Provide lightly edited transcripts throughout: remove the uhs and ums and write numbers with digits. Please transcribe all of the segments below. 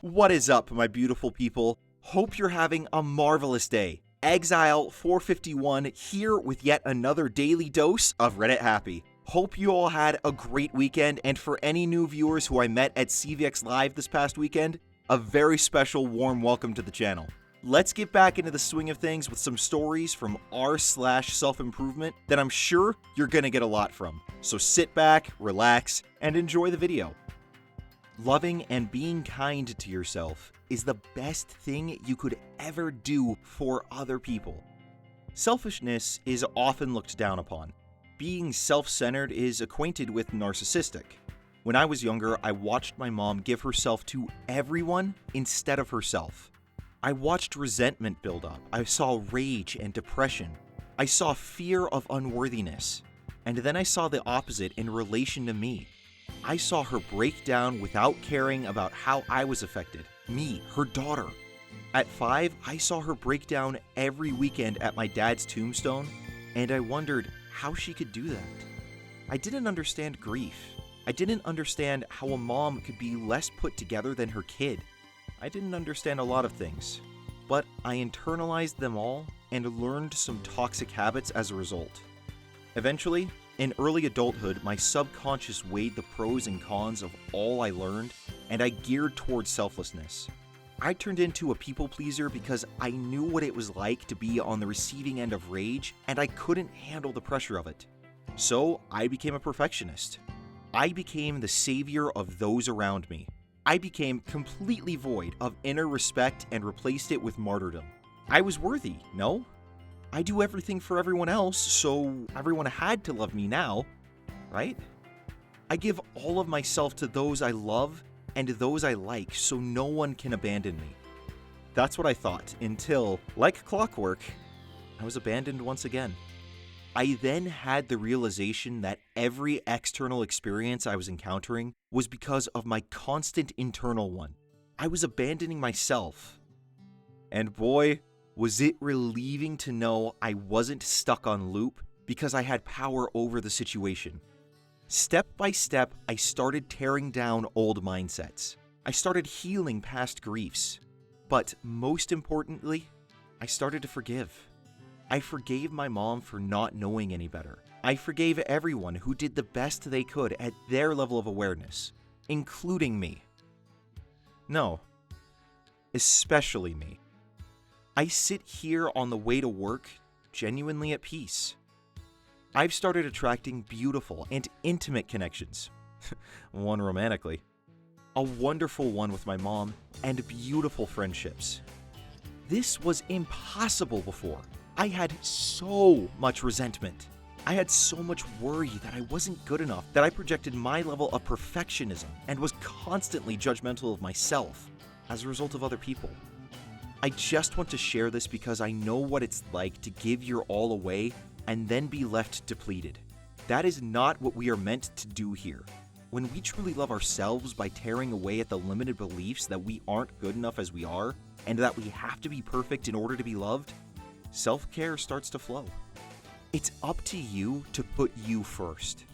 What is up, my beautiful people? Hope you're having a marvelous day. Exile 451 here with yet another daily dose of Reddit Happy. Hope you all had a great weekend, and for any new viewers who I met at CVX Live this past weekend, a very special warm welcome to the channel. Let's get back into the swing of things with some stories from r/self-improvement that I'm sure you're gonna get a lot from. So sit back, relax, and enjoy the video. Loving and being kind to yourself is the best thing you could ever do for other people. Selfishness is often looked down upon. Being self-centered is acquainted with narcissistic. When I was younger, I watched my mom give herself to everyone instead of herself. I watched resentment build up. I saw rage and depression. I saw fear of unworthiness. And then I saw the opposite in relation to me. I saw her break down without caring about how I was affected. Me, her daughter. At 5, I saw her break down every weekend at my dad's tombstone, and I wondered how she could do that. I didn't understand grief. I didn't understand how a mom could be less put together than her kid. I didn't understand a lot of things, but I internalized them all and learned some toxic habits as a result. Eventually, in early adulthood, my subconscious weighed the pros and cons of all I learned, and I geared towards selflessness. I turned into a people pleaser because I knew what it was like to be on the receiving end of rage, and I couldn't handle the pressure of it. So I became a perfectionist. I became the savior of those around me. I became completely void of inner respect and replaced it with martyrdom. I was worthy, no? I do everything for everyone else, so everyone had to love me now, right? I give all of myself to those I love and those I like, so no one can abandon me. That's what I thought, until, like clockwork, I was abandoned once again. I then had the realization that every external experience I was encountering was because of my constant internal one. I was abandoning myself. And boy, was it relieving to know I wasn't stuck on loop because I had power over the situation. Step by step, I started tearing down old mindsets. I started healing past griefs. But most importantly, I started to forgive. I forgave my mom for not knowing any better. I forgave everyone who did the best they could at their level of awareness, including me. No, especially me. I sit here on the way to work, genuinely at peace. I've started attracting beautiful and intimate connections. One romantically. A wonderful one with my mom, and beautiful friendships. This was impossible before. I had so much resentment. I had so much worry that I wasn't good enough, that I projected my level of perfectionism and was constantly judgmental of myself as a result of other people. I just want to share this because I know what it's like to give your all away and then be left depleted. That is not what we are meant to do here. When we truly love ourselves by tearing away at the limited beliefs that we aren't good enough as we are, and that we have to be perfect in order to be loved, self-care starts to flow. It's up to you to put you first.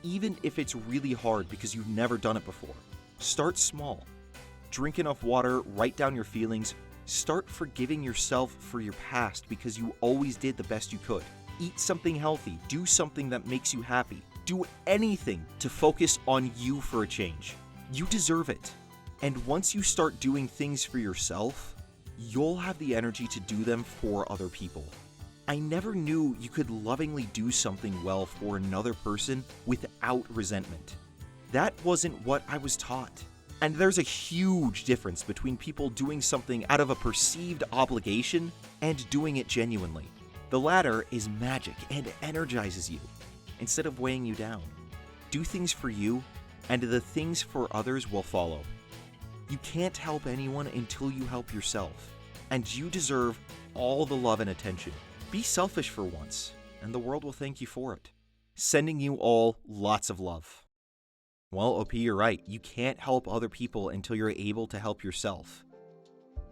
Even if it's really hard because you've never done it before. Start small. Drink enough water, write down your feelings. Start forgiving yourself for your past because you always did the best you could. Eat something healthy. Do something that makes you happy. Do anything to focus on you for a change. You deserve it. And once you start doing things for yourself, you'll have the energy to do them for other people. I never knew you could lovingly do something well for another person without resentment. That wasn't what I was taught. And there's a huge difference between people doing something out of a perceived obligation and doing it genuinely. The latter is magic and energizes you, instead of weighing you down. Do things for you, and the things for others will follow. You can't help anyone until you help yourself, and you deserve all the love and attention. Be selfish for once, and the world will thank you for it. Sending you all lots of love. Well, OP, you're right. You can't help other people until you're able to help yourself.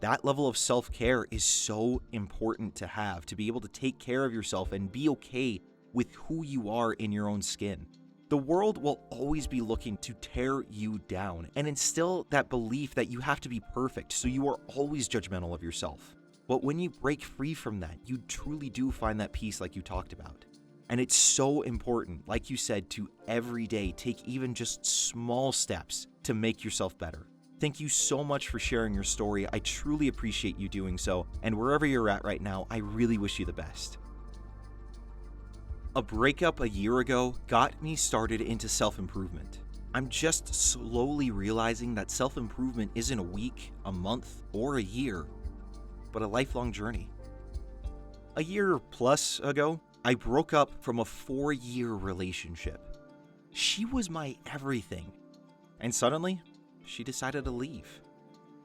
That level of self-care is so important to have, to be able to take care of yourself and be okay with who you are in your own skin. The world will always be looking to tear you down and instill that belief that you have to be perfect, so you are always judgmental of yourself. But when you break free from that, you truly do find that peace like you talked about. And it's so important, like you said, to every day take even just small steps to make yourself better. Thank you so much for sharing your story. I truly appreciate you doing so, and wherever you're at right now, I really wish you the best. A breakup a year ago got me started into self-improvement. I'm just slowly realizing that self-improvement isn't a week, a month, or a year, but a lifelong journey. A year plus ago, I broke up from a 4-year relationship. She was my everything, and suddenly, she decided to leave.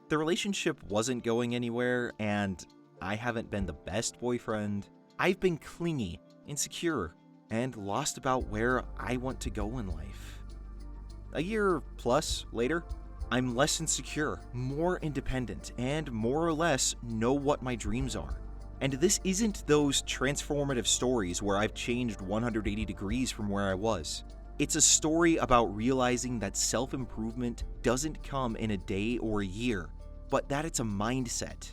The relationship wasn't going anywhere, and I haven't been the best boyfriend. I've been clingy, insecure, and lost about where I want to go in life. A year plus later, I'm less insecure, more independent, and more or less know what my dreams are. And this isn't those transformative stories where I've changed 180 degrees from where I was. It's a story about realizing that self-improvement doesn't come in a day or a year, but that it's a mindset.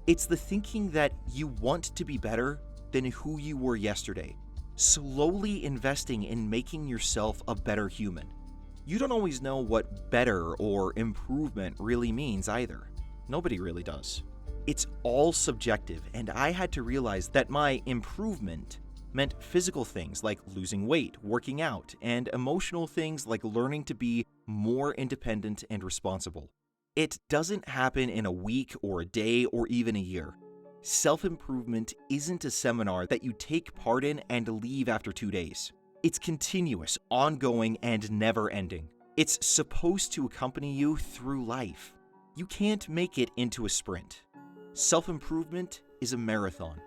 It's the thinking that you want to be better than who you were yesterday, slowly investing in making yourself a better human. You don't always know what better or improvement really means either. Nobody really does. It's all subjective, and I had to realize that my improvement meant physical things like losing weight, working out, and emotional things like learning to be more independent and responsible. It doesn't happen in a week or a day or even a year. Self-improvement isn't a seminar that you take part in and leave after 2 days. It's continuous, ongoing, and never-ending. It's supposed to accompany you through life. You can't make it into a sprint. Self-improvement is a marathon.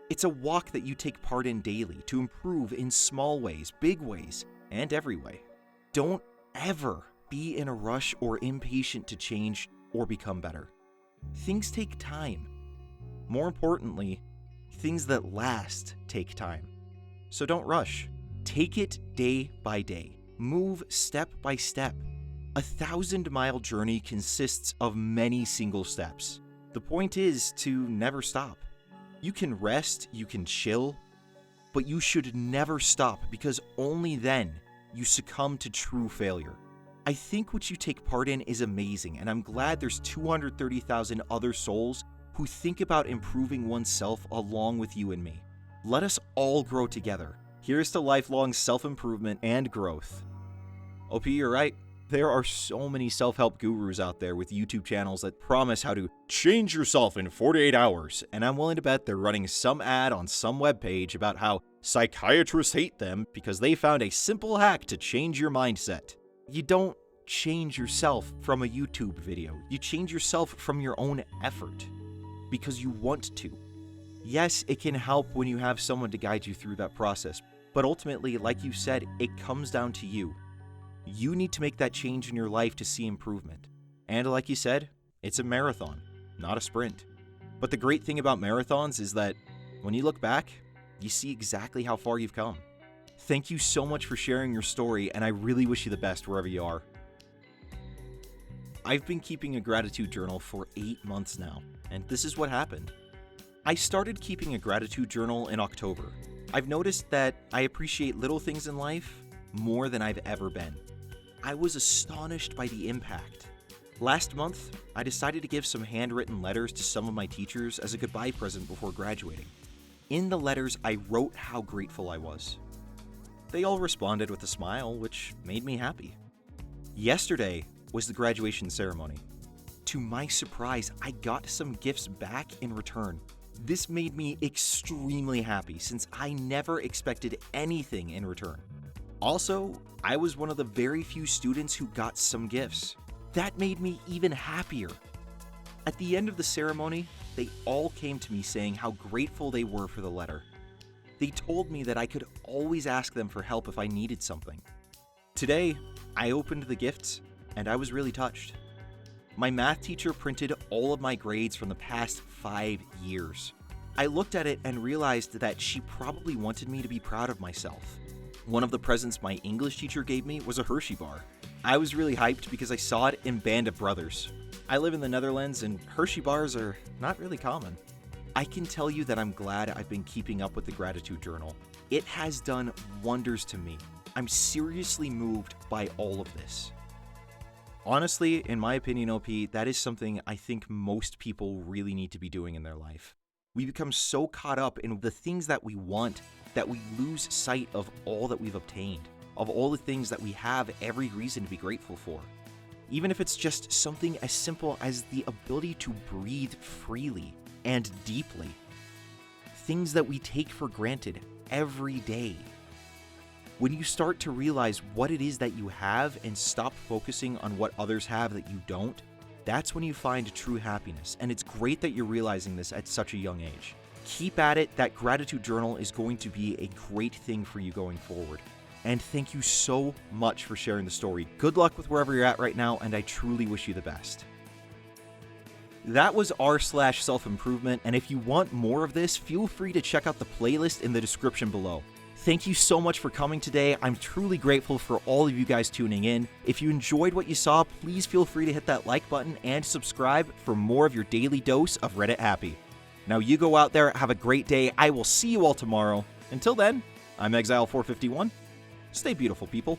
It's a walk that you take part in daily to improve in small ways, big ways, and every way. Don't ever be in a rush or impatient to change or become better. Things take time. More importantly, things that last take time. So don't rush. Take it day by day. Move step by step. A 1,000-mile journey consists of many single steps. The point is to never stop. You can rest, you can chill, but you should never stop because only then you succumb to true failure. I think what you take part in is amazing, and I'm glad there's 230,000 other souls who think about improving oneself along with you and me. Let us all grow together. Here's to lifelong self-improvement and growth. OP, you're right. There are so many self-help gurus out there with YouTube channels that promise how to change yourself in 48 hours, and I'm willing to bet they're running some ad on some webpage about how psychiatrists hate them because they found a simple hack to change your mindset. You don't change yourself from a YouTube video. You change yourself from your own effort because you want to. Yes, it can help when you have someone to guide you through that process, but ultimately, like you said, it comes down to you. You need to make that change in your life to see improvement. And like you said, it's a marathon, not a sprint. But the great thing about marathons is that when you look back, you see exactly how far you've come. Thank you so much for sharing your story, and I really wish you the best wherever you are. I've been keeping a gratitude journal for 8 months now, and this is what happened. I started keeping a gratitude journal in October. I've noticed that I appreciate little things in life more than I've ever been. I was astonished by the impact. Last month, I decided to give some handwritten letters to some of my teachers as a goodbye present before graduating. In the letters, I wrote how grateful I was. They all responded with a smile, which made me happy. Yesterday was the graduation ceremony. To my surprise, I got some gifts back in return. This made me extremely happy since I never expected anything in return. Also, I was one of the very few students who got some gifts. That made me even happier. At the end of the ceremony, they all came to me saying how grateful they were for the letter. They told me that I could always ask them for help if I needed something. Today, I opened the gifts, and I was really touched. My math teacher printed all of my grades from the past 5 years. I looked at it and realized that she probably wanted me to be proud of myself. One of the presents my English teacher gave me was a Hershey bar. I was really hyped because I saw it in Band of Brothers. I live in the Netherlands and Hershey bars are not really common. I can tell you that I'm glad I've been keeping up with the gratitude journal. It has done wonders to me. I'm seriously moved by all of this. Honestly, in my opinion, OP, that is something I think most people really need to be doing in their life. We become so caught up in the things that we want that we lose sight of all that we've obtained, of all the things that we have every reason to be grateful for. Even if it's just something as simple as the ability to breathe freely and deeply. Things that we take for granted every day. When you start to realize what it is that you have and stop focusing on what others have that you don't, that's when you find true happiness, and it's great that you're realizing this at such a young age. Keep at it. That gratitude journal is going to be a great thing for you going forward. And thank you so much for sharing the story. Good luck with wherever you're at right now, and I truly wish you the best. That was r/self-improvement, and if you want more of this, feel free to check out the playlist in the description below. Thank you so much for coming today. I'm truly grateful for all of you guys tuning in. If you enjoyed what you saw, please feel free to hit that like button and subscribe for more of your daily dose of Reddit Happy. Now you go out there, have a great day. I will see you all tomorrow. Until then, I'm Exile451. Stay beautiful, people.